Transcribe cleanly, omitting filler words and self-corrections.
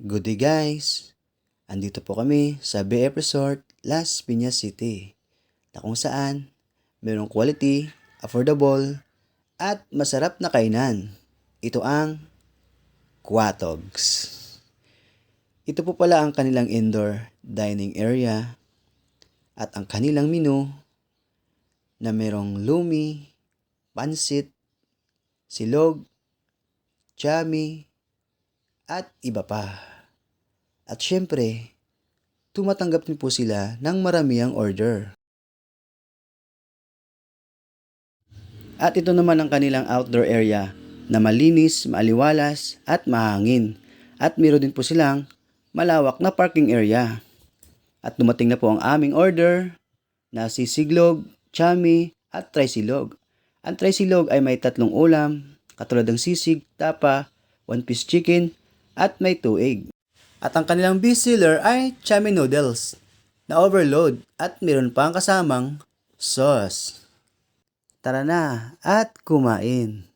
Good day guys! Andito po kami sa BF Resort, Las Piñas City, na kung saan mayroong quality, affordable, at masarap na kainan. Ito ang Quatogs. Ito po pala ang kanilang indoor dining area at ang kanilang menu na mayroong lumi, pansit, silog, chami, at iba pa. At syempre, tumatanggap din po sila ng maramihang order. At ito naman ang kanilang outdoor area na malinis, maaliwalas at mahangin. At meron din po silang malawak na parking area. At dumating na po ang aming order na sisiglog, chami at trisilog. Ang trisilog ay may 3 ulam, katulad ng sisig, tapa, 1-piece chicken at may 2 egg. At ang kanilang best seller ay chami noodles na overload at meron pang kasamang sauce. Tara na at kumain!